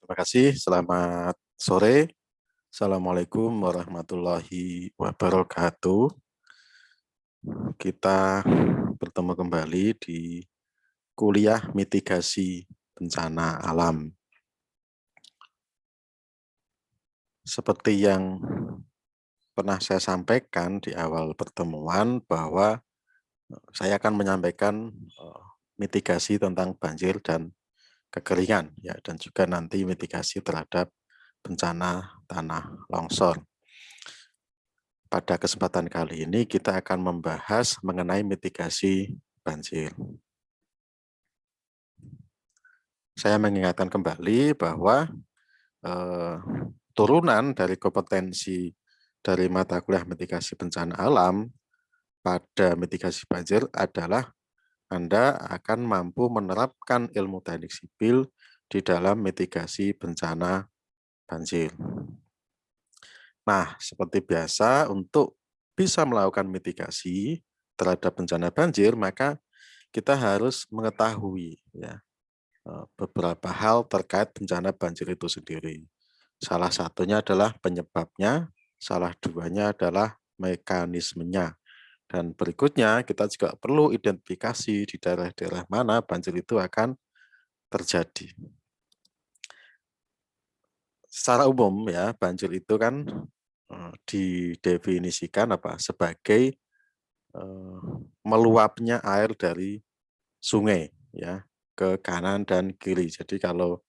Terima kasih. Selamat sore. Assalamualaikum warahmatullahi wabarakatuh. Kita bertemu kembali di kuliah mitigasi bencana alam. Seperti yang pernah saya sampaikan di awal pertemuan bahwa saya akan menyampaikan mitigasi tentang banjir dan kekeringan, ya, dan juga nanti mitigasi terhadap bencana tanah longsor. Pada kesempatan kali ini kita akan membahas mengenai mitigasi banjir. Saya mengingatkan kembali bahwa turunan dari kompetensi dari mata kuliah mitigasi bencana alam pada mitigasi banjir adalah Anda akan mampu menerapkan ilmu teknik sipil di dalam mitigasi bencana banjir. Nah, seperti biasa, untuk bisa melakukan mitigasi terhadap bencana banjir, maka kita harus mengetahui, ya, beberapa hal terkait bencana banjir itu sendiri. Salah satunya adalah penyebabnya, salah duanya adalah mekanismenya. Dan berikutnya kita juga perlu identifikasi di daerah-daerah mana banjir itu akan terjadi. Secara umum, ya, banjir itu kan didefinisikan sebagai meluapnya air dari sungai, ya, ke kanan dan kiri. Jadi kalau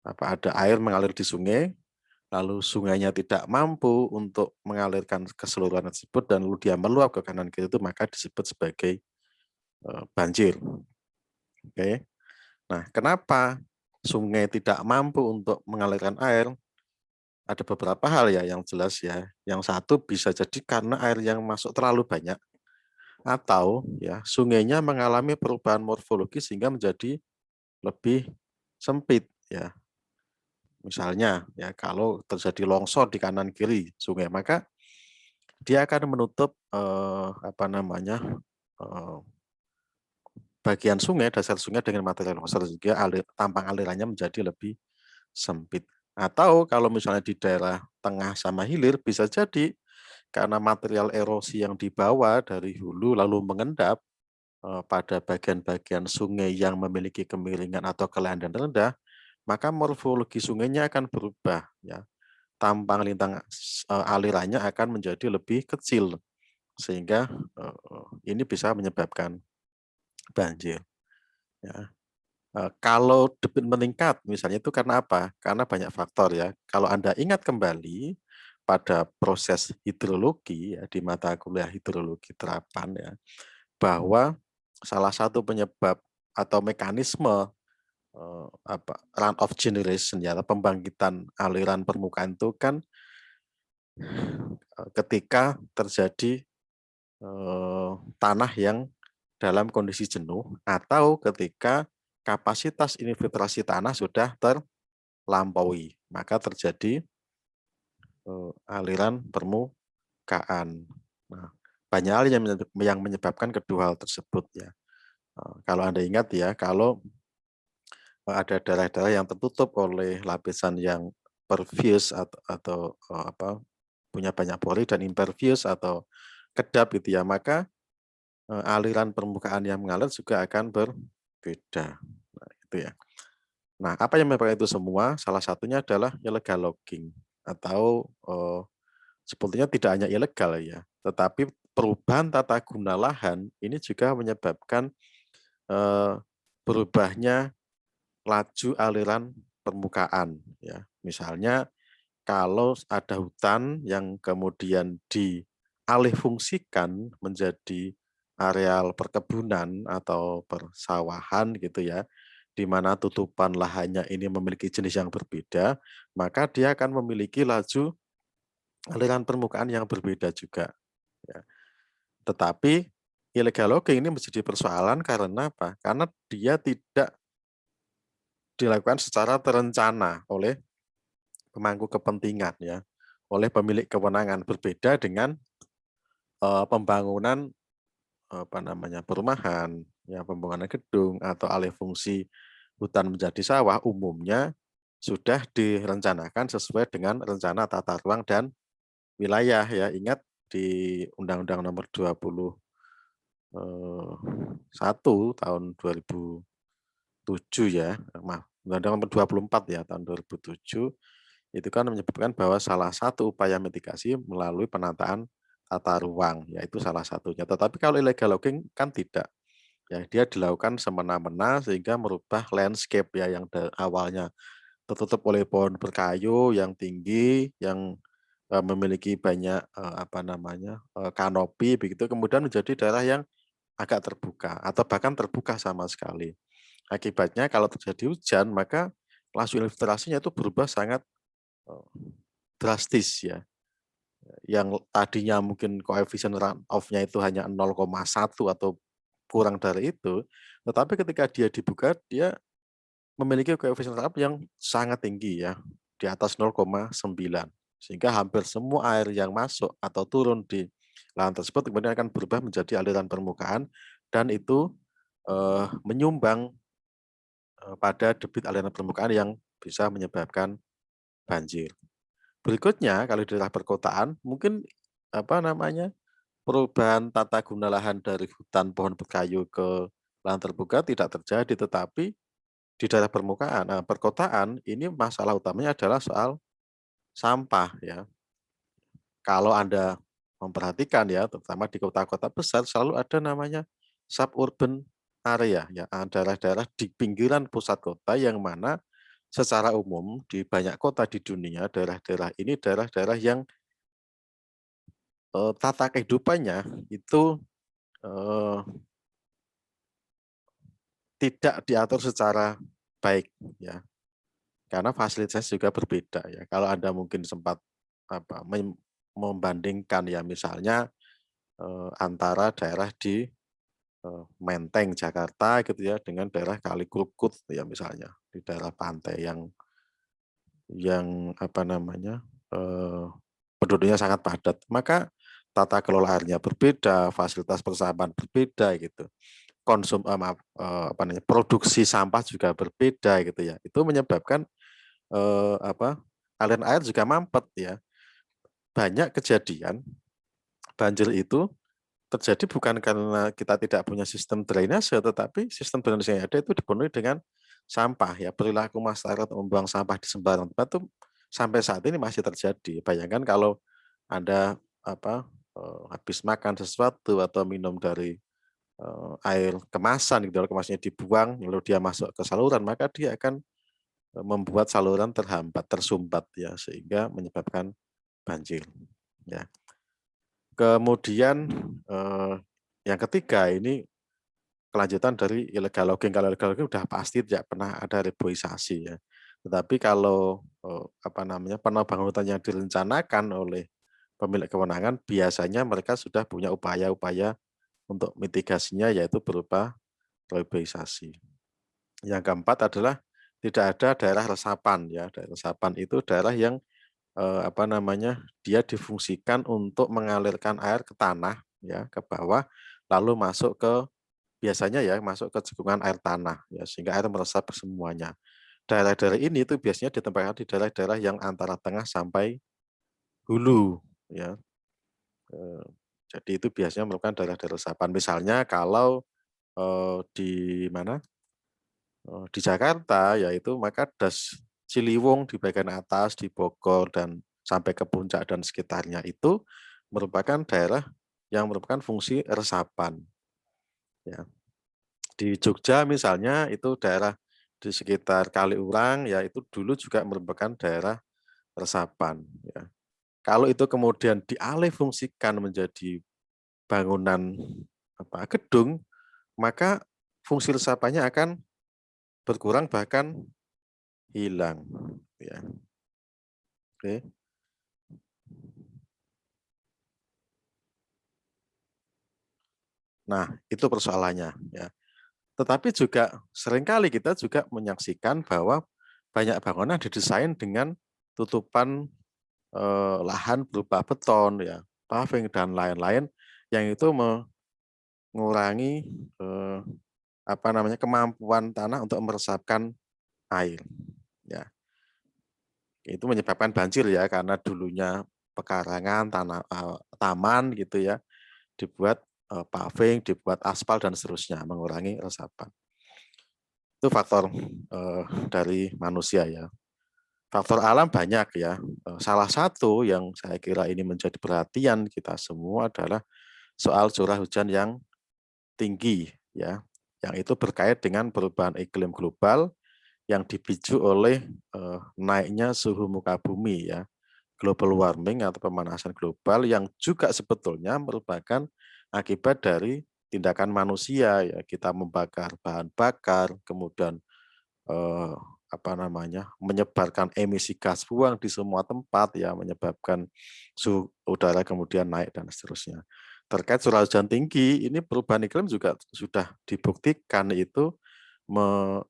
ada air mengalir di sungai, lalu sungainya tidak mampu untuk mengalirkan keseluruhan tersebut dan lalu dia meluap ke kanan kiri, itu maka disebut sebagai banjir. Oke. Nah, kenapa sungai tidak mampu untuk mengalirkan air? Ada beberapa hal, ya, yang jelas, ya. Yang satu bisa jadi karena air yang masuk terlalu banyak, atau, ya, sungainya mengalami perubahan morfologis sehingga menjadi lebih sempit, ya. Misalnya, ya, kalau terjadi longsor di kanan kiri sungai, maka dia akan menutup bagian sungai, dasar sungai dengan material longsor, sehingga tampang alirannya menjadi lebih sempit. Atau kalau misalnya di daerah tengah sama hilir, bisa jadi karena material erosi yang dibawa dari hulu lalu mengendap pada bagian-bagian sungai yang memiliki kemiringan atau kelandan rendah, maka morfologi sungainya akan berubah, ya. Tampang lintang alirannya akan menjadi lebih kecil, sehingga ini bisa menyebabkan banjir, ya. Kalau debit meningkat misalnya itu karena apa? Karena banyak faktor, ya. Kalau Anda ingat kembali pada proses hidrologi, ya, di mata kuliah hidrologi terapan, ya, bahwa salah satu penyebab atau mekanisme run-off generation, ya, atau pembangkitan aliran permukaan itu kan ketika terjadi tanah yang dalam kondisi jenuh atau ketika kapasitas infiltrasi tanah sudah terlampaui, maka terjadi aliran permukaan. Nah, banyak hal yang menyebabkan kedua hal tersebut, ya. Kalau Anda ingat, ya, kalau ada daerah-daerah yang tertutup oleh lapisan yang pervious atau punya banyak pori, dan impervious atau kedap, gitu, ya, maka aliran permukaan yang mengalir juga akan berbeda. Nah, itu, ya. Nah, apa yang menyebabkan itu semua? Salah satunya adalah illegal logging, atau sebetulnya tidak hanya ilegal, ya, tetapi perubahan tata guna lahan ini juga menyebabkan berubahnya laju aliran permukaan, ya. Misalnya kalau ada hutan yang kemudian dialihfungsikan menjadi areal perkebunan atau persawahan, gitu, ya, di mana tutupan lahannya ini memiliki jenis yang berbeda, maka dia akan memiliki laju aliran permukaan yang berbeda juga, ya. Tetapi illegal logging ini menjadi persoalan karena apa? Karena dia tidak dilakukan secara terencana oleh pemangku kepentingan, ya, oleh pemilik kewenangan, berbeda dengan pembangunan perumahan, ya, pembangunan gedung atau alih fungsi hutan menjadi sawah umumnya sudah direncanakan sesuai dengan rencana tata ruang dan wilayah ya. Ingat di Undang-Undang Nomor 21 tahun 2007 ya, maaf, Undang-Undang Nomor 24 ya tahun 2007, itu kan menyebutkan bahwa salah satu upaya mitigasi melalui penataan tata ruang, yaitu salah satunya. Tetapi kalau illegal logging kan tidak. Ya, dia dilakukan semena-mena sehingga merubah landscape ya yang awalnya tertutup oleh pohon berkayu yang tinggi, yang memiliki banyak apa namanya kanopi begitu, kemudian menjadi daerah yang agak terbuka atau bahkan terbuka sama sekali. Akibatnya kalau terjadi hujan maka laju infiltrasinya itu berubah sangat eh, drastis ya. Yang tadinya mungkin koefisien runoff-nya itu hanya 0,1 atau kurang dari itu, tetapi ketika dia dibuka dia memiliki koefisien runoff yang sangat tinggi ya, di atas 0,9. Sehingga hampir semua air yang masuk atau turun di lahan tersebut kemudian akan berubah menjadi aliran permukaan dan itu menyumbang pada debit aliran permukaan yang bisa menyebabkan banjir. Berikutnya kalau di daerah perkotaan mungkin apa namanya, perubahan tata guna lahan dari hutan pohon berkayu ke lahan terbuka tidak terjadi, tetapi di daerah perkotaan ini masalah utamanya adalah soal sampah ya. Kalau Anda memperhatikan ya, terutama di kota-kota besar selalu ada namanya suburban area ya, daerah-daerah di pinggiran pusat kota yang mana secara umum di banyak kota di dunia, daerah-daerah ini daerah-daerah yang tata kehidupannya itu eee, tidak diatur secara baik ya, karena fasilitas juga berbeda ya. Kalau Anda mungkin sempat apa, membandingkan ya misalnya, antara daerah di, Menteng Jakarta gitu ya dengan daerah Kali Krukut ya misalnya, di daerah pantai yang apa namanya, penduduknya sangat padat, maka tata kelola airnya berbeda, fasilitas persampahan berbeda gitu. Maaf, apa namanya, produksi sampah juga berbeda gitu ya. Itu menyebabkan, apa, aliran air juga mampet ya. Banyak kejadian banjir itu terjadi bukan karena kita tidak punya sistem drainase, tetapi sistem drainase yang ada itu dipenuhi dengan sampah ya. Perilaku masyarakat membuang sampah di sembarang tempat tuh sampai saat ini masih terjadi. Bayangkan kalau Anda, apa, habis makan sesuatu atau minum dari air kemasan gitu, lalu kemasannya dibuang, lalu dia masuk ke saluran, maka dia akan, membuat saluran terhambat, tersumbat ya, sehingga menyebabkan banjir, ya. Kemudian, eee, yang ketiga ini kelanjutan dari illegal logging. Kalau illegal logging udah pasti tidak pernah ada reboisasi ya. Tetapi kalau, apa namanya, penebangan hutan yang direncanakan oleh pemilik kewenangan, biasanya mereka sudah punya upaya-upaya untuk mitigasinya, yaitu berupa reboisasi. Yang keempat adalah tidak ada daerah resapan ya. Daerah resapan itu daerah yang, apa namanya, dia difungsikan untuk mengalirkan air ke tanah ya, ke bawah, lalu masuk ke biasanya ya, masuk ke cekungan air tanah ya, sehingga air meresap ke semuanya. Daerah-daerah ini itu biasanya ditempatkan di daerah-daerah yang antara tengah sampai hulu ya, eee, jadi itu biasanya merupakan daerah-daerah resapan. Misalnya kalau, di mana di Jakarta, yaitu maka Das Ciliwung di bagian atas, di Bogor dan sampai ke puncak dan sekitarnya itu merupakan daerah yang merupakan fungsi resapan, ya. Di Jogja misalnya itu daerah di sekitar Kaliurang, ya itu dulu juga merupakan daerah resapan, ya. Kalau itu kemudian dialih fungsikan menjadi bangunan, apa, gedung, maka fungsi resapannya akan berkurang bahkan hilang, ya. Oke. Nah, itu persoalannya, ya. Tetapi juga seringkali kita juga menyaksikan bahwa banyak bangunan didesain dengan tutupan, lahan berupa beton ya, paving dan lain-lain yang itu mengurangi, kemampuan tanah untuk meresapkan air, ya. Itu menyebabkan banjir ya, karena dulunya pekarangan, taman gitu ya, dibuat, paving, dibuat aspal dan seterusnya, mengurangi resapan. Itu faktor, dari manusia ya. Faktor alam banyak ya, salah satu yang saya kira ini menjadi perhatian kita semua adalah soal curah hujan yang tinggi ya, yang itu berkait dengan perubahan iklim global yang dipicu oleh, naiknya suhu muka bumi ya, global warming atau pemanasan global yang juga sebetulnya merupakan akibat dari tindakan manusia ya, kita membakar bahan bakar, kemudian eh, menyebarkan emisi gas buang di semua tempat ya, menyebabkan suhu udara kemudian naik dan seterusnya. Terkait curah hujan tinggi, ini perubahan iklim juga sudah dibuktikan itu me,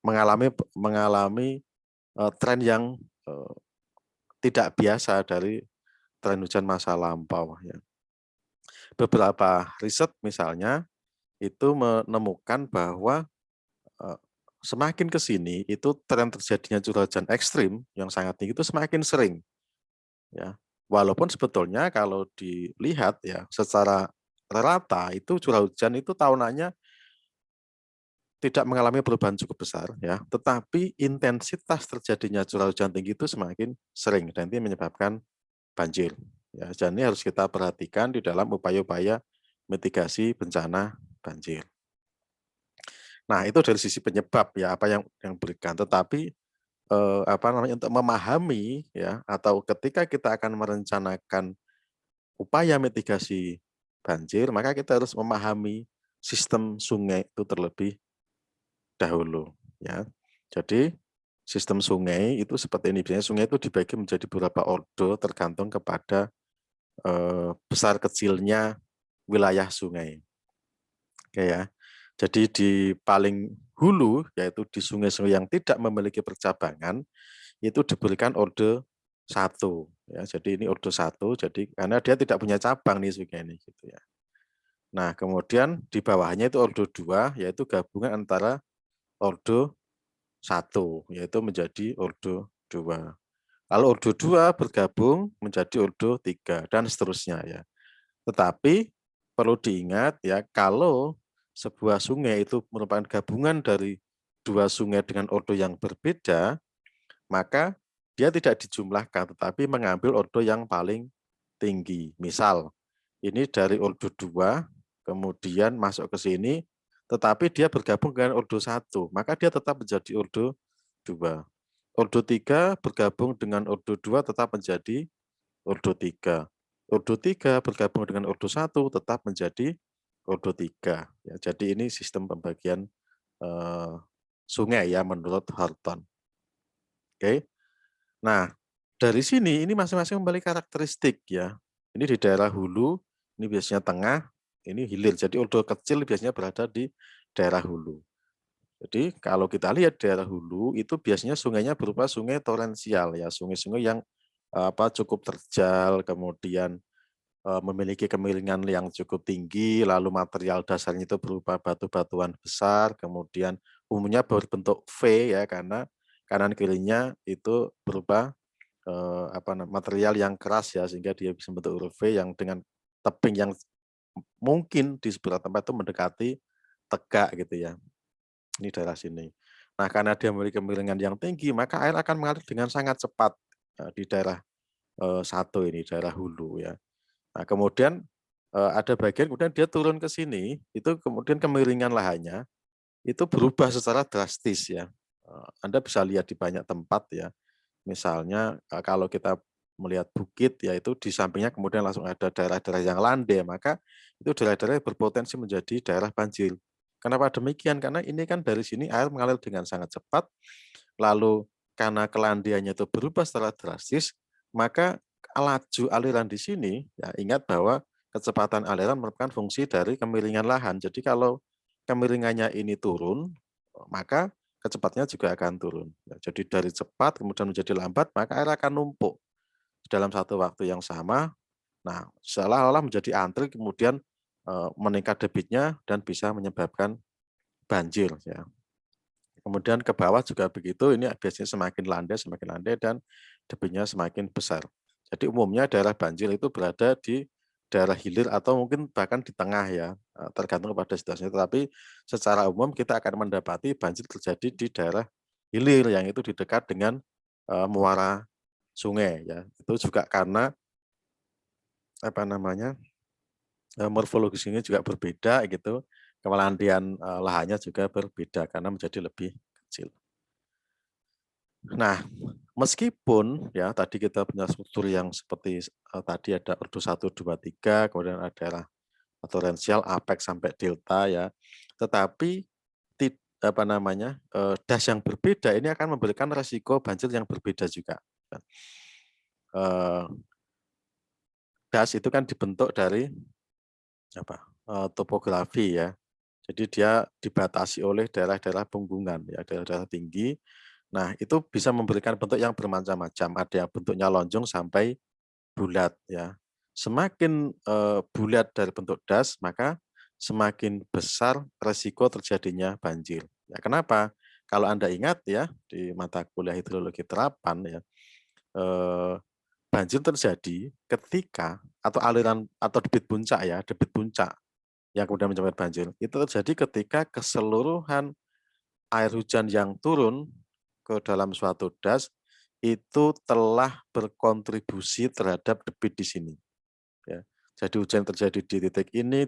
mengalami mengalami tren yang eh, tidak biasa dari tren hujan masa lampau ya. Beberapa riset misalnya itu menemukan bahwa eh, semakin ke sini itu tren terjadinya curah hujan ekstrim yang sangat tinggi itu semakin sering ya. Walaupun sebetulnya kalau dilihat ya secara rata itu curah hujan itu tahunannya tidak mengalami perubahan cukup besar ya, tetapi intensitas terjadinya curah hujan tinggi itu semakin sering dan ini menyebabkan banjir. Ya, dan ini harus kita perhatikan di dalam upaya-upaya mitigasi bencana banjir. Nah, itu dari sisi penyebab ya, apa yang berikan. Tetapi untuk memahami ya atau ketika kita akan merencanakan upaya mitigasi banjir, maka kita harus memahami sistem sungai itu terlebih dahulu ya. Jadi sistem sungai itu seperti ini, biasanya sungai itu dibagi menjadi beberapa ordo tergantung kepada besar kecilnya wilayah sungai. Oke ya. Jadi di paling hulu, yaitu di sungai-sungai yang tidak memiliki percabangan, itu diberikan orde 1. Ya, jadi ini orde 1, jadi karena dia tidak punya cabang nih sungai ini gitu ya. Nah, kemudian di bawahnya itu orde 2, yaitu gabungan antara orde 1, yaitu menjadi orde 2. Lalu orde 2 bergabung menjadi orde 3 dan seterusnya ya. Tetapi perlu diingat ya, kalau sebuah sungai itu merupakan gabungan dari dua sungai dengan ordo yang berbeda, maka dia tidak dijumlahkan, tetapi mengambil ordo yang paling tinggi. Misal, ini dari ordo 2, kemudian masuk ke sini, tetapi dia bergabung dengan ordo 1, maka dia tetap menjadi ordo 2. Ordo 3 bergabung dengan ordo 2 tetap menjadi ordo 3. Ordo 3 bergabung dengan ordo 1 tetap menjadi ordo 3. Ya, jadi ini sistem pembagian eh, sungai ya menurut Horton. Oke. Nah, dari sini ini masing-masing memiliki karakteristik ya. Ini di daerah hulu, ini biasanya tengah, ini hilir. Jadi ordo kecil biasanya berada di daerah hulu. Jadi kalau kita lihat daerah hulu itu biasanya sungainya berupa sungai torensial ya, sungai-sungai yang cukup terjal, kemudian memiliki kemiringan yang cukup tinggi, lalu material dasarnya itu berupa batu-batuan besar, kemudian umumnya berbentuk V ya karena kanan kirinya itu berupa material yang keras ya sehingga dia bisa bentuk huruf V yang dengan tebing yang mungkin di sebelah tempat itu mendekati tegak gitu ya. Ini daerah sini. Nah, karena dia memiliki kemiringan yang tinggi, maka air akan mengalir dengan sangat cepat di daerah satu ini, daerah hulu ya. Nah, kemudian, ada bagian kemudian dia turun ke sini, itu kemudian kemiringan lahannya, itu berubah secara drastis ya. Anda bisa lihat di banyak tempat ya. Misalnya, kalau kita melihat bukit, yaitu di sampingnya kemudian langsung ada daerah-daerah yang landai, maka itu daerah-daerah yang berpotensi menjadi daerah banjir. Kenapa demikian? Karena ini kan dari sini air mengalir dengan sangat cepat, lalu karena kelandaiannya itu berubah secara drastis, maka laju aliran di sini, ya ingat bahwa kecepatan aliran merupakan fungsi dari kemiringan lahan. Jadi kalau kemiringannya ini turun, maka kecepatannya juga akan turun. Ya, jadi dari cepat kemudian menjadi lambat, maka air akan numpuk dalam satu waktu yang sama. Nah, seolah-olah menjadi antri kemudian meningkat debitnya dan bisa menyebabkan banjir ya. Kemudian ke bawah juga begitu, ini biasanya semakin landai dan debitnya semakin besar. Jadi umumnya daerah banjir itu berada di daerah hilir atau mungkin bahkan di tengah ya, tergantung pada situasinya. Tetapi secara umum kita akan mendapati banjir terjadi di daerah hilir yang itu di dekat dengan muara sungai ya. Itu juga karena apa namanya, morfologisnya juga berbeda gitu, kemelandian lahannya juga berbeda karena menjadi lebih kecil. Nah, meskipun ya tadi kita punya struktur yang seperti tadi ada ordo 1, 2, 3, kemudian ada torensial, apex sampai delta ya. Tetapi apa namanya, das yang berbeda ini akan memberikan resiko banjir yang berbeda juga. Eee, das itu kan dibentuk dari apa, topografi ya. Jadi dia dibatasi oleh daerah-daerah punggungan ya, daerah-daerah tinggi. Nah, itu bisa memberikan bentuk yang bermacam-macam, ada yang bentuknya lonjong sampai bulat ya. Semakin, bulat dari bentuk das, maka semakin besar resiko terjadinya banjir. Ya kenapa? Kalau Anda ingat ya, di mata kuliah hidrologi terapan ya, eee, banjir terjadi ketika atau aliran atau debit puncak ya, debit puncak yang kemudian menyebabkan banjir, itu terjadi ketika keseluruhan air hujan yang turun ke dalam suatu das, itu telah berkontribusi terhadap debit di sini, ya. Jadi hujan terjadi di titik ini,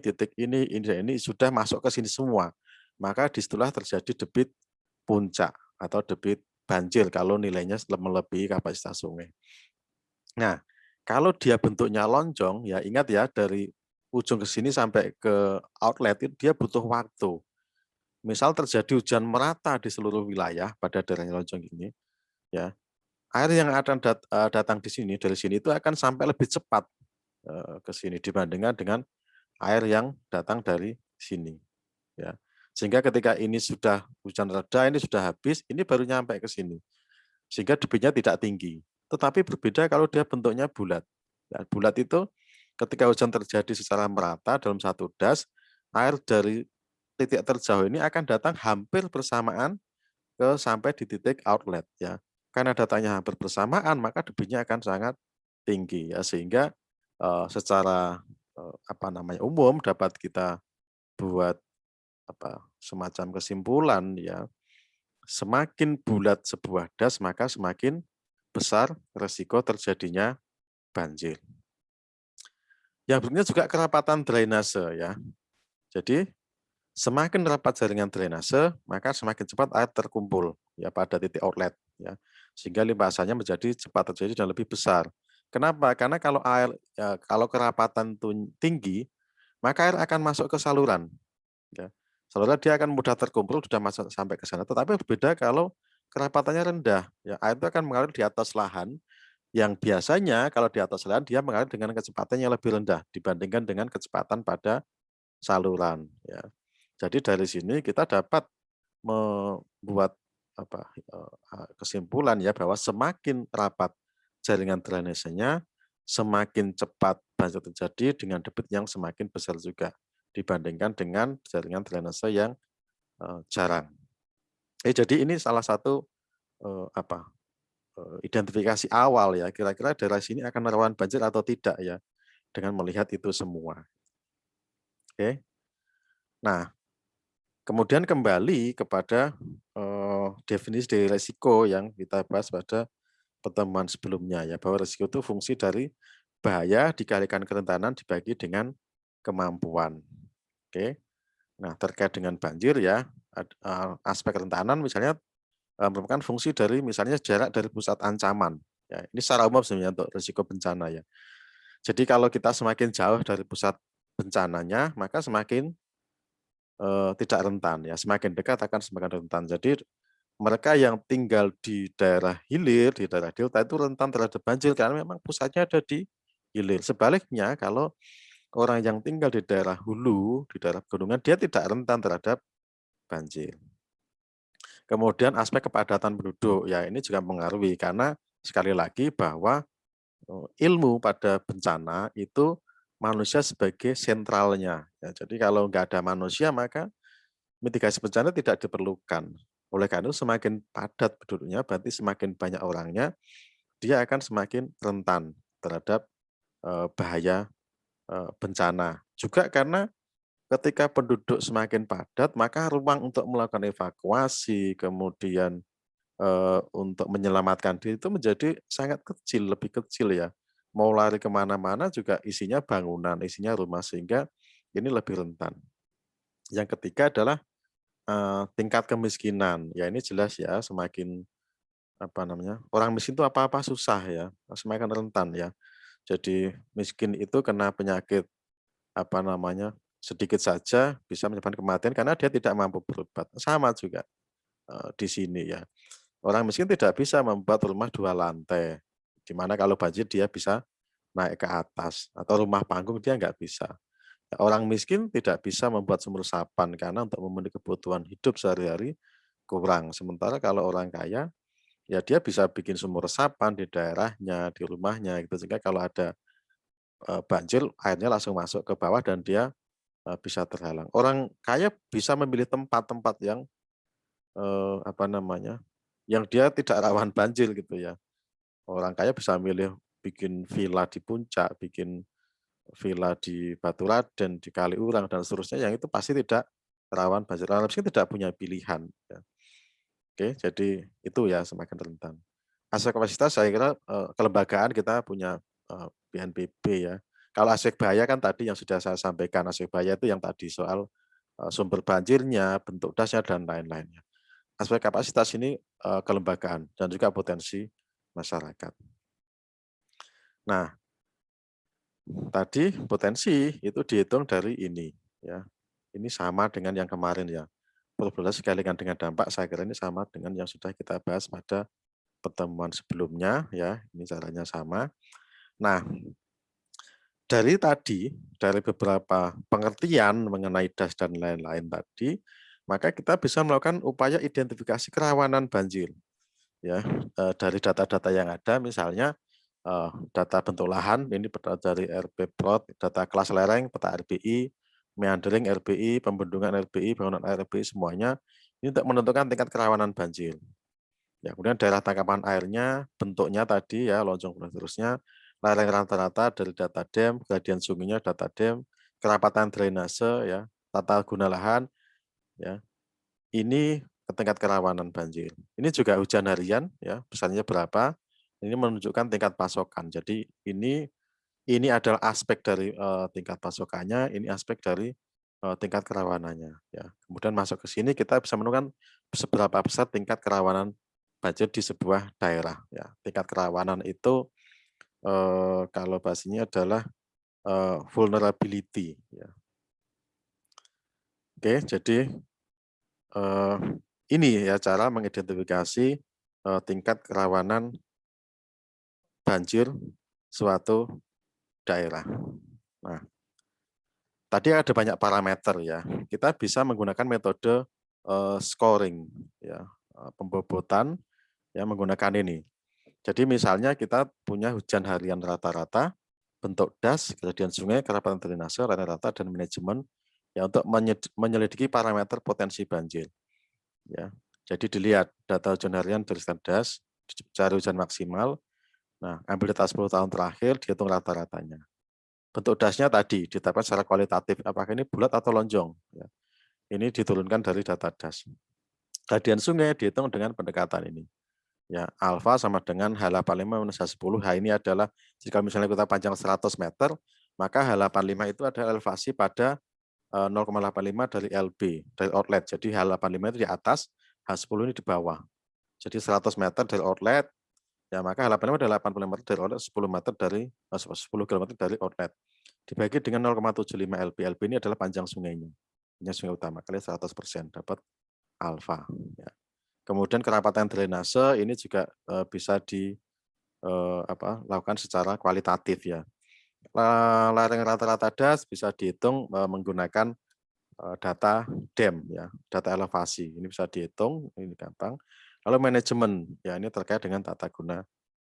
dan ini sudah masuk ke sini semua. Maka disitulah terjadi debit puncak atau debit banjir kalau nilainya melebihi kapasitas sungai. Nah, kalau dia bentuknya lonjong, ya ingat ya dari ujung ke sini sampai ke outlet itu dia butuh waktu. Misal terjadi hujan merata di seluruh wilayah pada daerah yang lonjong ini, ya, air yang akan datang di sini dari sini itu akan sampai lebih cepat, ke sini dibandingkan dengan air yang datang dari sini, ya. Sehingga ketika ini sudah hujan reda, ini sudah habis, ini baru nyampe ke sini. Sehingga debitnya tidak tinggi. Tetapi berbeda kalau dia bentuknya bulat. Ya, bulat itu ketika hujan terjadi secara merata dalam satu das, air dari titik terjauh ini akan datang hampir bersamaan sampai di titik outlet ya. Karena datanya hampir bersamaan, maka debitnya akan sangat tinggi ya, sehingga secara apa namanya umum dapat kita buat apa semacam kesimpulan ya, semakin bulat sebuah das maka semakin besar resiko terjadinya banjir. Yang berikutnya juga kerapatan drainase ya. Jadi semakin rapat jaringan drainase, maka semakin cepat air terkumpul ya pada titik outlet ya. Sehingga limpasannya menjadi cepat terjadi dan lebih besar. Kenapa? Karena kalau air kalau kerapatan tinggi, maka air akan masuk ke saluran ya. Saluran dia akan mudah terkumpul sudah masuk sampai ke sana. Tetapi berbeda kalau kerapatannya rendah ya. Air itu akan mengalir di atas lahan yang biasanya kalau di atas lahan dia mengalir dengan kecepatan yang lebih rendah dibandingkan dengan kecepatan pada saluran ya. Jadi dari sini kita dapat membuat apa, kesimpulan ya bahwa semakin rapat jaringan drainasenya, semakin cepat banjir terjadi dengan debit yang semakin besar juga dibandingkan dengan jaringan drainase yang jarang. Jadi ini salah satu apa, identifikasi awal ya kira-kira daerah sini akan rawan banjir atau tidak ya dengan melihat itu semua. Oke. Nah, kemudian kembali kepada, definisi dari resiko yang kita bahas pada pertemuan sebelumnya ya, bahwa resiko itu fungsi dari bahaya dikalikan kerentanan dibagi dengan kemampuan. Oke. Nah, terkait dengan banjir ya, aspek kerentanan misalnya, merupakan fungsi dari misalnya jarak dari pusat ancaman, ya. Ini secara umum sebenarnya untuk resiko bencana ya. Jadi kalau kita semakin jauh dari pusat bencananya, maka semakin tidak rentan ya, semakin dekat akan semakin rentan. Jadi mereka yang tinggal di daerah hilir, di daerah delta itu rentan terhadap banjir karena memang pusatnya ada di hilir. Sebaliknya kalau orang yang tinggal di daerah hulu, di daerah pegunungan, dia tidak rentan terhadap banjir. Kemudian aspek kepadatan penduduk, ya ini juga mengaruhi karena sekali lagi bahwa ilmu pada bencana itu manusia sebagai sentralnya. Ya, jadi kalau nggak ada manusia maka mitigasi bencana tidak diperlukan. Oleh karena itu semakin padat penduduknya, berarti semakin banyak orangnya, dia akan semakin rentan terhadap, bahaya, bencana. Juga karena ketika penduduk semakin padat, maka ruang untuk melakukan evakuasi, kemudian, untuk menyelamatkan diri itu menjadi sangat kecil, lebih kecil ya. Mau lari kemana mana juga isinya bangunan, isinya rumah, sehingga ini lebih rentan. Yang ketiga adalah, tingkat kemiskinan. Ya ini jelas ya, semakin apa namanya, orang miskin itu apa-apa susah ya, semakin rentan ya. Jadi miskin itu kena penyakit, apa namanya, sedikit saja bisa menyebabkan kematian karena dia tidak mampu berobat. Sama juga, di sini ya. Orang miskin tidak bisa membuat rumah 2 lantai, di mana kalau banjir dia bisa naik ke atas, atau rumah panggung dia nggak bisa. Orang miskin tidak bisa membuat sumur resapan karena untuk memenuhi kebutuhan hidup sehari-hari kurang. Sementara kalau orang kaya, ya dia bisa bikin sumur resapan di daerahnya, di rumahnya gitu, sehingga kalau ada, banjir airnya langsung masuk ke bawah dan dia, bisa terhalang. Orang kaya bisa memilih tempat-tempat yang, apa namanya, yang dia tidak rawan banjir gitu ya. Orang kaya bisa milih bikin villa di puncak, bikin villa di Baturadden, di Kaliurang dan seterusnya yang itu pasti tidak rawan banjir. Orang miskin tidak punya pilihan ya. Oke, jadi itu ya semakin rentan. Aspek kapasitas saya kira, kelembagaan kita punya, BNPB ya. Kalau aspek bahaya kan tadi yang sudah saya sampaikan, aspek bahaya itu yang tadi soal, sumber banjirnya, bentuk dasnya dan lain-lainnya. Aspek kapasitas ini, kelembagaan dan juga potensi masyarakat. Nah, tadi potensi itu dihitung dari ini ya. Ini sama dengan yang kemarin ya. Probabilitas dikalikan dengan dampak saya kira ini sama dengan yang sudah kita bahas pada pertemuan sebelumnya ya. Ini caranya sama. Nah, dari tadi, dari beberapa pengertian mengenai das dan lain-lain tadi, maka kita bisa melakukan upaya identifikasi kerawanan banjir ya, dari data-data yang ada misalnya, data bentuk lahan ini dari RP plot, data kelas lereng, peta RBI, meandering RBI, pembendungan RBI, bangunan air RBI semuanya, ini untuk menentukan tingkat kerawanan banjir. Ya, kemudian daerah tangkapan airnya, bentuknya tadi ya, lonjong dan seterusnya, lereng rata-rata dari data DEM, gradian sungainya data DEM, kerapatan drainase ya, tata guna lahan ya. Ini tingkat kerawanan banjir. Ini juga hujan harian ya, besarnya berapa, ini menunjukkan tingkat pasokan. Jadi ini adalah aspek dari, tingkat pasokannya, ini aspek dari, tingkat kerawanannya ya. Kemudian masuk ke sini kita bisa menentukan seberapa besar tingkat kerawanan banjir di sebuah daerah ya. Tingkat kerawanan itu, kalau bahasanya adalah, vulnerability ya. Oke, jadi, eee, ini ya cara mengidentifikasi, tingkat kerawanan banjir suatu daerah. Nah, tadi ada banyak parameter ya. Kita bisa menggunakan metode, scoring ya, pembobotan ya menggunakan ini. Jadi misalnya kita punya hujan harian rata-rata, bentuk das, gradian sungai, kerapatan drainase, rata-rata dan manajemen ya untuk menyelidiki parameter potensi banjir ya. Jadi dilihat data hujan harian dari das, cari hujan maksimal. Nah, ambil data 10 tahun terakhir, dihitung rata-ratanya. Bentuk dasnya tadi ditetapkan secara kualitatif, apakah ini bulat atau lonjong ya. Ini diturunkan dari data das. Gradian sungai dihitung dengan pendekatan ini. Ya, alfa sama dengan H85 minus H10. H ini adalah jika misalnya kita panjang 100 meter, maka H85 itu adalah elevasi pada 0,85 dari LB, dari outlet. Jadi H85 itu di atas, H10 ini di bawah. Jadi 100 meter dari outlet, ya maka H85 adalah 85 meter dari outlet, 10 meter dari 10 kilometer dari outlet. Dibagi dengan 0,75 LB. LB ini adalah panjang sungainya. Panjang sungai utama kali 100% dapat alfa. Ya. Kemudian kerapatan drainase ini juga bisa lakukan secara kualitatif ya. Lereng rata-rata das bisa dihitung menggunakan data DEM ya, data elevasi. Ini bisa dihitung, ini gampang. Lalu manajemen, ya ini terkait dengan tata guna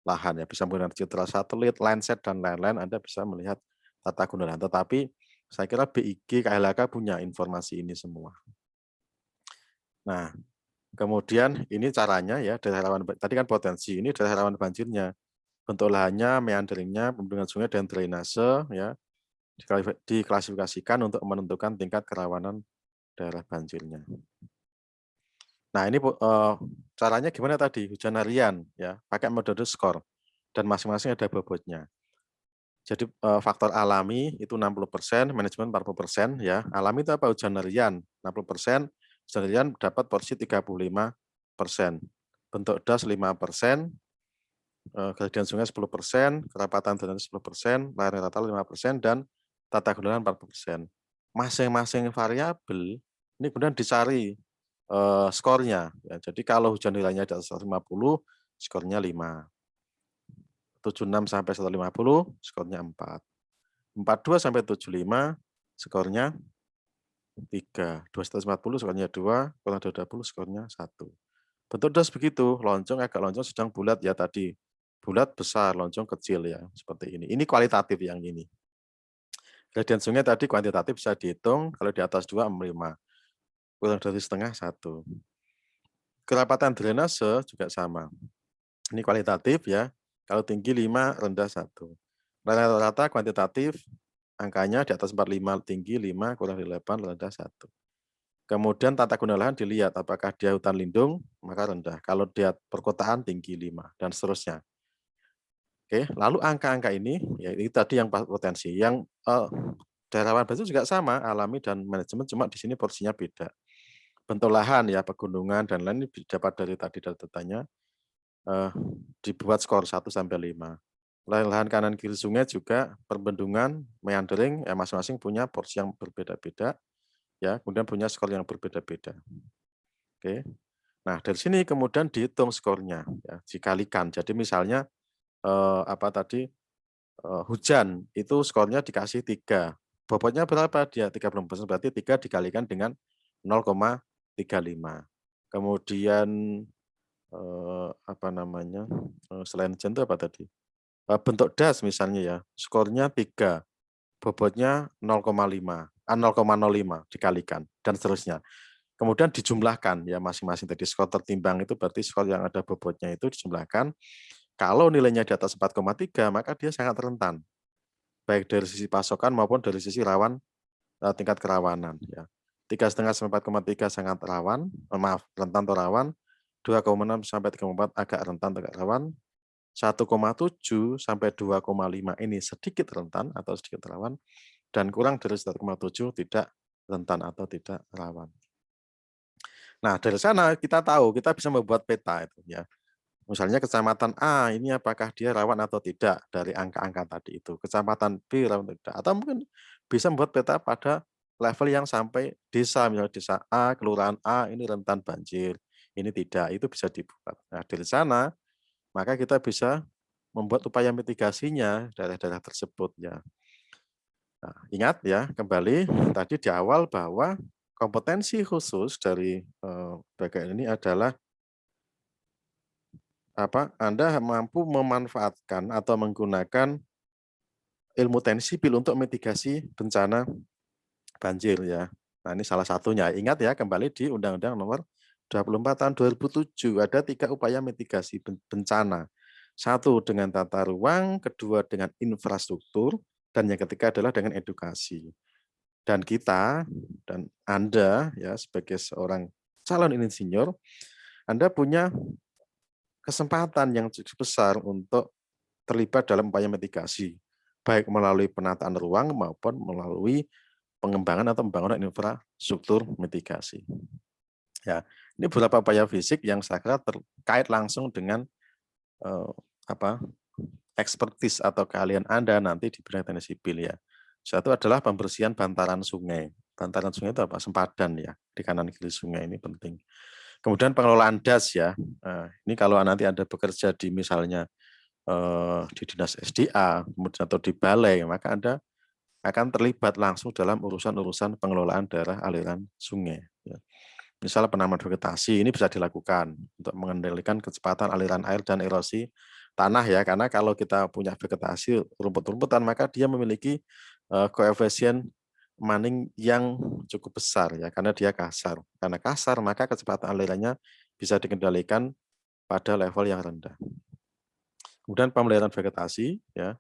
lahan ya, bisa menggunakan citra satelit, Landsat dan lain-lain, Anda bisa melihat tata guna lahan. Tetapi saya kira BIG, KLHK punya informasi ini semua. Nah, kemudian ini caranya ya, daerah rawan tadi kan potensi, ini daerah rawan banjirnya. Bentuk lahannya, meanderingnya, pembendungan sungai dan drainase ya, diklasifikasikan untuk menentukan tingkat kerawanan daerah banjirnya. Nah ini caranya gimana tadi? Hujan harian ya, pakai metode skor dan masing-masing ada bobotnya. Jadi, faktor alami itu 60%, manajemen 40% ya. Alami itu apa? Hujan harian 60%, hujan harian dapat porsi 35%. Bentuk das 5%, gradian sungai 10%, kerapatan drainase 10%, layar rata 5%, dan tata guna 40%. Masing-masing variabel ini kemudian dicari, skornya ya. Jadi kalau hujan hariannya di atas 150, skornya 5, 76 sampai 150, skornya 4. 42 sampai 75 skornya 3, 240 skornya 2, kurang 220 skornya 1. Bentuk das begitu, loncong, agak loncong, sedang, bulat ya tadi. Bulat, besar, loncong, kecil ya, seperti ini. Ini kualitatif yang ini. Gradien sungai tadi kuantitatif bisa dihitung, kalau di atas 2, 5. Kurang dari setengah 1. Kerapatan drainase juga sama. Ini kualitatif ya, kalau tinggi 5, rendah 1. Rata-rata kuantitatif, angkanya di atas 45, tinggi 5, kurang dari 8, rendah 1. Kemudian tata guna lahan dilihat apakah dia hutan lindung, maka rendah. Kalau dia perkotaan tinggi 5 dan seterusnya. Oke, lalu angka-angka ini, ya ini tadi yang potensi. Yang daerah rawan banjir juga sama, alami dan manajemen, cuma di sini porsinya beda. Bentuk lahan ya, pegunungan dan lain ini dapat dari tadi datanya, dibuat skor 1 sampai 5. Lahan kanan kiri sungai juga perbendungan, meandering, ya masing-masing punya porsi yang berbeda-beda, ya, kemudian punya skor yang berbeda-beda. Oke. Nah, dari sini kemudian dihitung skornya, ya, dikalikan. Jadi misalnya, apa tadi, hujan itu skornya dikasih 3, bobotnya berapa dia? 30%, berarti 3 dikalikan dengan 0,35. Kemudian, apa namanya, selain hujan itu apa tadi? Bentuk das misalnya ya, skornya 3, bobotnya 0,5, 0,05 dikalikan dan seterusnya. Kemudian dijumlahkan ya masing-masing tadi skor tertimbang itu berarti skor yang ada bobotnya itu dijumlahkan. Kalau nilainya di atas 4,3 maka dia sangat rentan, baik dari sisi pasokan maupun dari sisi rawan, tingkat kerawanan ya. 3,5 sampai 4,3 sangat rawan, maaf rentan atau rawan, 2,6 sampai 3,4 agak rentan atau agak rawan, 1,7 sampai 2,5 ini sedikit rentan atau sedikit rawan, dan kurang dari 1,7 tidak rentan atau tidak rawan. Nah, dari sana kita tahu, kita bisa membuat peta itu ya. Misalnya kecamatan A ini apakah dia rawan atau tidak dari angka-angka tadi itu. Kecamatan B rawan atau tidak. Atau mungkin bisa membuat peta pada level yang sampai desa, misalnya desa A, kelurahan A ini rentan banjir, ini tidak, itu bisa dibuat. Nah, dari sana maka kita bisa membuat upaya mitigasinya daerah-daerah tersebut ya. Nah, ingat ya, kembali tadi di awal bahwa kompetensi khusus dari, bagian ini adalah apa, Anda mampu memanfaatkan atau menggunakan ilmu teknik sipil untuk mitigasi bencana banjir ya. Nah, ini salah satunya. Ingat ya, kembali di Undang-Undang Nomor 24 Tahun 2007 ada 3 upaya mitigasi bencana. Satu dengan tata ruang, kedua dengan infrastruktur, dan yang ketiga adalah dengan edukasi. Dan kita dan Anda ya sebagai seorang calon insinyur, Anda punya kesempatan yang cukup besar untuk terlibat dalam upaya mitigasi, baik melalui penataan ruang maupun melalui pengembangan atau pembangunan infrastruktur mitigasi. Ya, ini beberapa upaya fisik yang saya kira terkait langsung dengan, eee, apa, ekspertis atau keahlian Anda nanti di bidang teknik sipil ya. Satu adalah pembersihan bantaran sungai. Bantaran sungai itu apa? Sempadan ya, di kanan kiri sungai ini penting. Kemudian pengelolaan das ya, ini kalau nanti Anda bekerja di misalnya, di dinas SDA, kemudian atau di balai, maka Anda akan terlibat langsung dalam urusan-urusan pengelolaan daerah aliran sungai, ya. Misal penanaman vegetasi ini bisa dilakukan untuk mengendalikan kecepatan aliran air dan erosi tanah ya, karena kalau kita punya vegetasi rumput-rumputan maka dia memiliki, koefisien maning yang cukup besar ya, karena dia kasar. Karena kasar maka kecepatan alirannya bisa dikendalikan pada level yang rendah. Kemudian pemeliharaan vegetasi ya,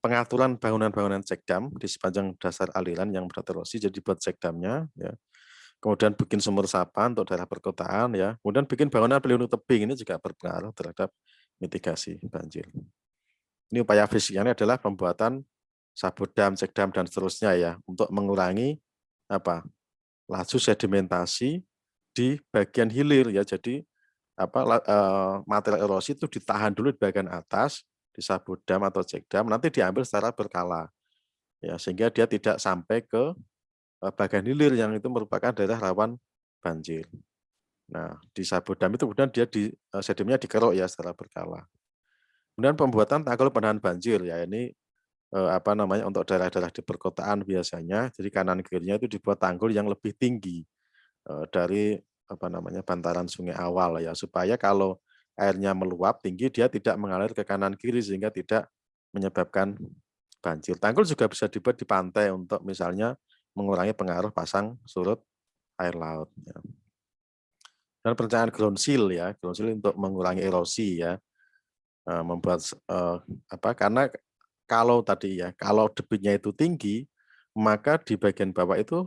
pengaturan bangunan-bangunan cekdam di sepanjang dasar aliran yang bererosi, jadi buat cekdamnya ya. Kemudian bikin sumur resapan untuk daerah perkotaan ya. Kemudian bikin bangunan pelindung tebing, ini juga berpengaruh terhadap mitigasi banjir. Ini upaya fisiknya adalah pembuatan sabodam, cekdam dan seterusnya ya, untuk mengurangi apa? Laju sedimentasi di bagian hilir ya. Jadi material erosi itu ditahan dulu di bagian atas, di sabodam atau cekdam, nanti diambil secara berkala ya, sehingga dia tidak sampai ke bagian hilir yang itu merupakan daerah rawan banjir. Nah, di sabodam itu kemudian dia sedimennya dikeruk ya secara berkala. Kemudian pembuatan tanggul penahan banjir ya, ini untuk daerah-daerah di perkotaan biasanya, jadi kanan kirinya itu dibuat tanggul yang lebih tinggi dari bantaran sungai awal ya, supaya kalau airnya meluap tinggi dia tidak mengalir ke kanan kiri sehingga tidak menyebabkan banjir. Tanggul juga bisa dibuat di pantai untuk misalnya mengurangi pengaruh pasang surut air laut ya. Dan perencanaan ground seal ya, ground seal untuk mengurangi erosi ya, membuat karena kalau tadi ya, kalau debitnya itu tinggi, maka di bagian bawah itu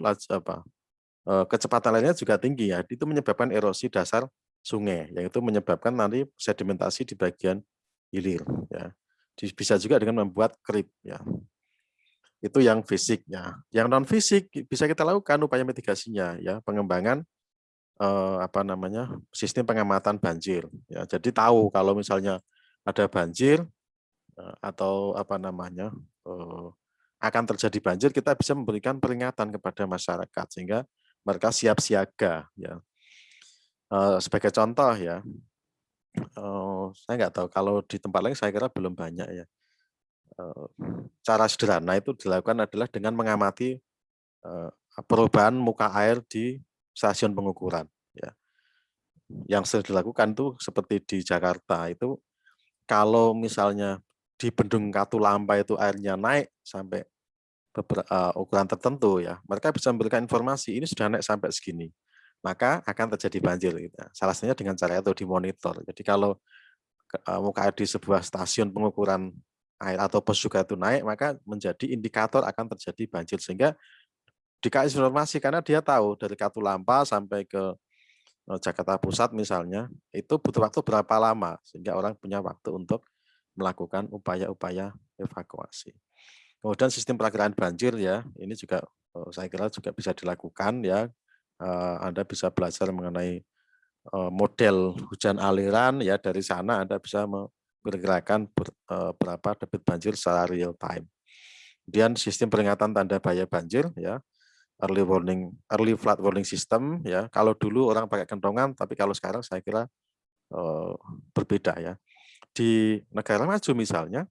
kecepatan airnya juga tinggi ya, itu menyebabkan erosi dasar sungai, yang itu menyebabkan nanti sedimentasi di bagian hilir ya. Bisa juga dengan membuat kerip ya. Itu yang fisik ya. Yang non fisik bisa kita lakukan upaya mitigasinya ya, pengembangan sistem pengamatan banjir ya. Jadi tahu kalau misalnya ada banjir atau akan terjadi banjir, kita bisa memberikan peringatan kepada masyarakat sehingga mereka siap siaga ya. Sebagai contoh ya, saya nggak tahu kalau di tempat lain, saya kira belum banyak ya. Cara sederhana itu dilakukan adalah dengan mengamati perubahan muka air di stasiun pengukuran ya. Yang sering dilakukan tuh seperti di Jakarta itu, kalau misalnya di Bendung Katulampa itu airnya naik sampai ukuran tertentu ya, mereka bisa memberikan informasi ini sudah naik sampai segini, maka akan terjadi banjir gitu. Salah satunya dengan cara itu dimonitor. Jadi kalau muka air di sebuah stasiun pengukuran air atau pos juga itu naik, maka menjadi indikator akan terjadi banjir, sehingga dikasih informasi karena dia tahu dari Katulampa sampai ke Jakarta Pusat misalnya, itu butuh waktu berapa lama, sehingga orang punya waktu untuk melakukan upaya-upaya evakuasi. Kemudian sistem perakiraan banjir ya, ini juga saya kira juga bisa dilakukan ya. Anda bisa belajar mengenai model hujan aliran ya, dari sana Anda bisa memperkirakan berapa debit banjir secara real time. Kemudian sistem peringatan tanda bahaya banjir ya, early flood warning system ya. Kalau dulu orang pakai kentongan, tapi kalau sekarang saya kira berbeda ya. Di negara maju misalnya,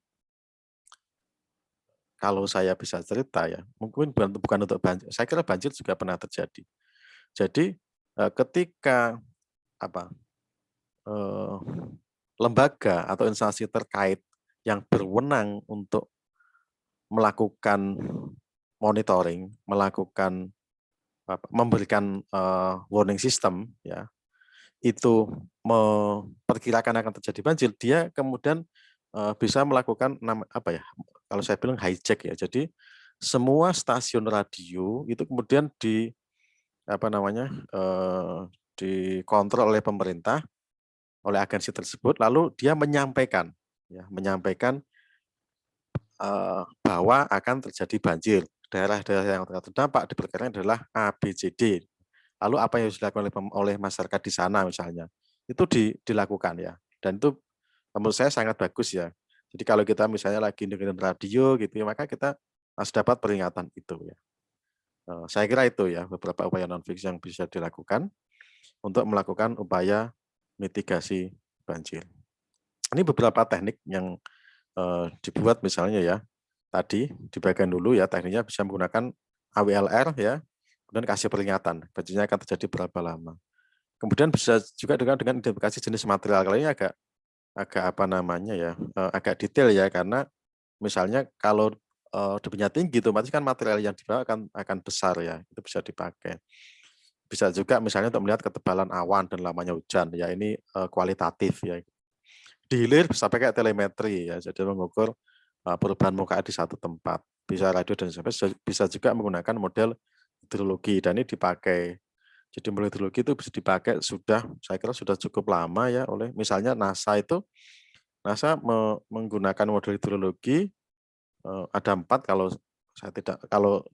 kalau saya bisa cerita ya, mungkin bukan untuk banjir, saya kira banjir juga pernah terjadi. Jadi ketika lembaga atau instansi terkait yang berwenang untuk melakukan monitoring, memberikan warning system ya, itu memperkirakan akan terjadi banjir, dia kemudian bisa melakukan kalau saya bilang hijack ya. Jadi semua stasiun radio itu kemudian dikontrol oleh pemerintah, oleh agensi tersebut, lalu dia menyampaikan bahwa akan terjadi banjir. Daerah-daerah yang terdampak diperkirakan adalah A, B, C, D. Lalu apa yang harus dilakukan oleh masyarakat di sana misalnya, itu dilakukan ya. Dan itu menurut saya sangat bagus ya. Jadi kalau kita misalnya lagi dengerin radio gitu ya, maka kita harus dapat peringatan itu ya. Saya kira itu ya beberapa upaya non fiksi yang bisa dilakukan untuk melakukan upaya mitigasi banjir. Ini beberapa teknik yang dibuat misalnya ya, tadi di bagian dulu ya, tekniknya bisa menggunakan AWLR ya, kemudian kasih peringatan banjirnya akan terjadi berapa lama. Kemudian bisa juga dengan identifikasi jenis material. Kali ini agak agak detail ya, karena misalnya kalau debitnya tinggi, otomatis kan material yang dibawa akan besar ya, itu bisa dipakai. Bisa juga misalnya untuk melihat ketebalan awan dan lamanya hujan, ya ini, kualitatif ya. Di hilir bisa pakai telemetri ya, jadi mengukur, perubahan muka di satu tempat. Bisa radio dan sebagainya, bisa juga menggunakan model hidrologi dan ini dipakai. Jadi model hidrologi itu bisa dipakai sudah saya kira sudah cukup lama ya oleh misalnya NASA menggunakan model hidrologi, ada 4 kalau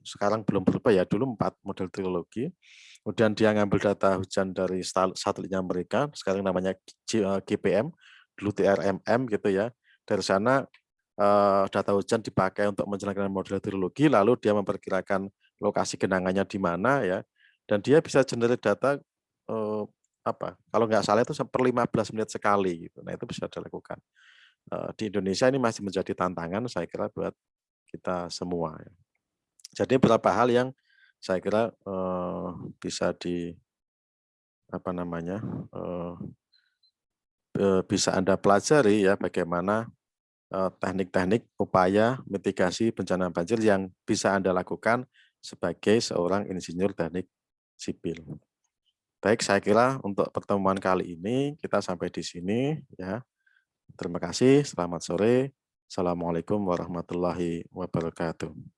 sekarang belum berubah ya, dulu 4 model hidrologi. Kemudian dia ngambil data hujan dari satelitnya mereka, sekarang namanya GPM, dulu TRMM gitu ya. Dari sana, data hujan dipakai untuk menjalankan model hidrologi, lalu dia memperkirakan lokasi genangannya di mana ya, dan dia bisa generate data, eee, kalau nggak salah itu per 15 menit sekali gitu. Nah itu bisa dilakukan. Di Indonesia ini masih menjadi tantangan saya kira buat kita semua ya. Jadi beberapa hal yang saya kira, bisa apa namanya, eee bisa Anda pelajari ya bagaimana, teknik-teknik upaya mitigasi bencana banjir yang bisa Anda lakukan sebagai seorang insinyur teknik sipil. Baik, saya kira untuk pertemuan kali ini kita sampai di sini ya. Terima kasih, selamat sore. Assalamualaikum warahmatullahi wabarakatuh.